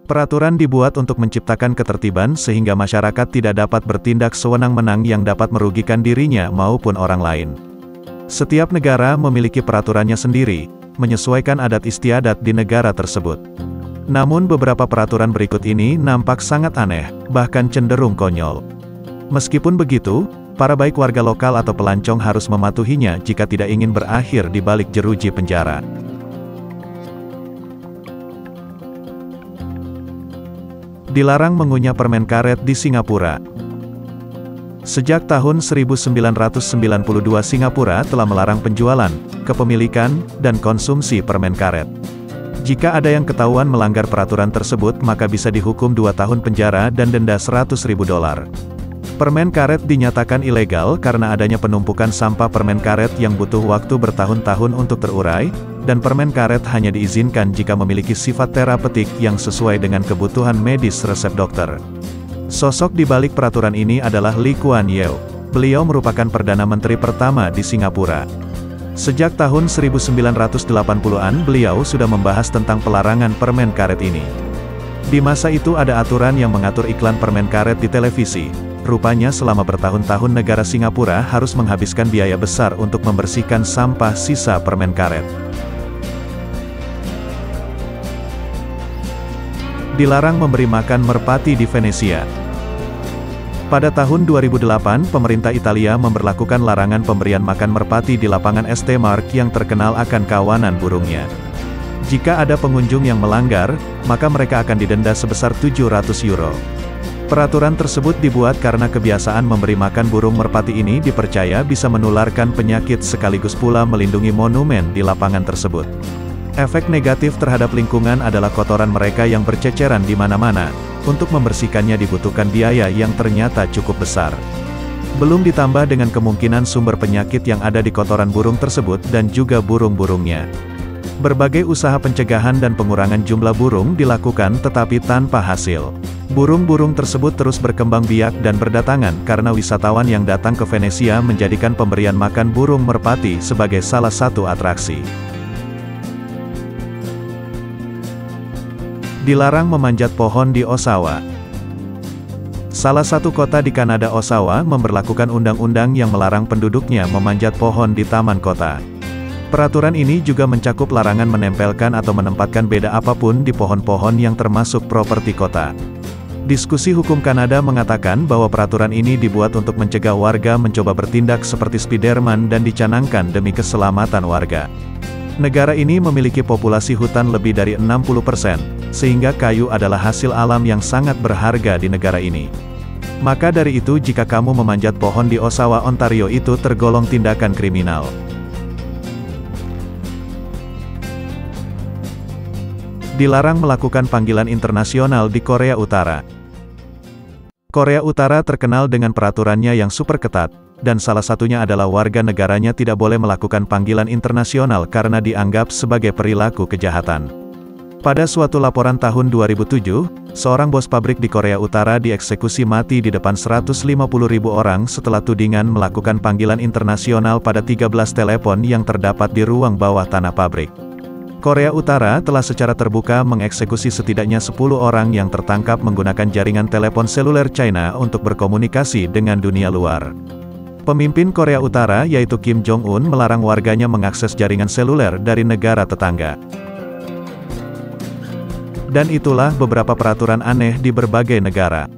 Peraturan dibuat untuk menciptakan ketertiban sehingga masyarakat tidak dapat bertindak sewenang-wenang yang dapat merugikan dirinya maupun orang lain. Setiap negara memiliki peraturannya sendiri, menyesuaikan adat istiadat di negara tersebut. Namun beberapa peraturan berikut ini nampak sangat aneh, bahkan cenderung konyol. Meskipun begitu, para baik warga lokal atau pelancong harus mematuhinya jika tidak ingin berakhir di balik jeruji penjara. Dilarang mengunyah permen karet di Singapura. Sejak tahun 1992 Singapura telah melarang penjualan, kepemilikan, dan konsumsi permen karet. Jika ada yang ketahuan melanggar peraturan tersebut maka bisa dihukum 2 tahun penjara dan denda $100.000. Permen karet dinyatakan ilegal karena adanya penumpukan sampah permen karet yang butuh waktu bertahun-tahun untuk terurai, dan permen karet hanya diizinkan jika memiliki sifat terapeutik yang sesuai dengan kebutuhan medis resep dokter. Sosok di balik peraturan ini adalah Lee Kuan Yew. Beliau merupakan Perdana Menteri pertama di Singapura. Sejak tahun 1980-an beliau sudah membahas tentang pelarangan permen karet ini. Di masa itu ada aturan yang mengatur iklan permen karet di televisi. Rupanya selama bertahun-tahun negara Singapura harus menghabiskan biaya besar untuk membersihkan sampah sisa permen karet. Dilarang memberi makan merpati di Venesia. Pada tahun 2008, pemerintah Italia memberlakukan larangan pemberian makan merpati di lapangan ST Mark yang terkenal akan kawanan burungnya. Jika ada pengunjung yang melanggar, maka mereka akan didenda sebesar €700. Peraturan tersebut dibuat karena kebiasaan memberi makan burung merpati ini dipercaya bisa menularkan penyakit sekaligus pula melindungi monumen di lapangan tersebut. Efek negatif terhadap lingkungan adalah kotoran mereka yang berceceran di mana-mana. Untuk membersihkannya dibutuhkan biaya yang ternyata cukup besar. Belum ditambah dengan kemungkinan sumber penyakit yang ada di kotoran burung tersebut dan juga burung-burungnya. Berbagai usaha pencegahan dan pengurangan jumlah burung dilakukan tetapi tanpa hasil. Burung-burung tersebut terus berkembang biak dan berdatangan karena wisatawan yang datang ke Venesia menjadikan pemberian makan burung merpati sebagai salah satu atraksi. Dilarang memanjat pohon di Oshawa. Salah satu kota di Kanada, Oshawa, memberlakukan undang-undang yang melarang penduduknya memanjat pohon di taman kota. Peraturan ini juga mencakup larangan menempelkan atau menempatkan beda apapun di pohon-pohon yang termasuk properti kota. Diskusi Hukum Kanada mengatakan bahwa peraturan ini dibuat untuk mencegah warga mencoba bertindak seperti Spiderman dan dicanangkan demi keselamatan warga. Negara ini memiliki populasi hutan lebih dari 60%, sehingga kayu adalah hasil alam yang sangat berharga di negara ini. Maka dari itu jika kamu memanjat pohon di Oshawa, Ontario itu tergolong tindakan kriminal. Dilarang melakukan panggilan internasional di Korea Utara. Korea Utara terkenal dengan peraturannya yang super ketat, dan salah satunya adalah warga negaranya tidak boleh melakukan panggilan internasional karena dianggap sebagai perilaku kejahatan. Pada suatu laporan tahun 2007, seorang bos pabrik di Korea Utara dieksekusi mati di depan 150.000 orang setelah tudingan melakukan panggilan internasional pada 13 telepon yang terdapat di ruang bawah tanah pabrik. Korea Utara telah secara terbuka mengeksekusi setidaknya 10 orang yang tertangkap menggunakan jaringan telepon seluler China untuk berkomunikasi dengan dunia luar. Pemimpin Korea Utara yaitu Kim Jong-un melarang warganya mengakses jaringan seluler dari negara tetangga. Dan itulah beberapa peraturan aneh di berbagai negara.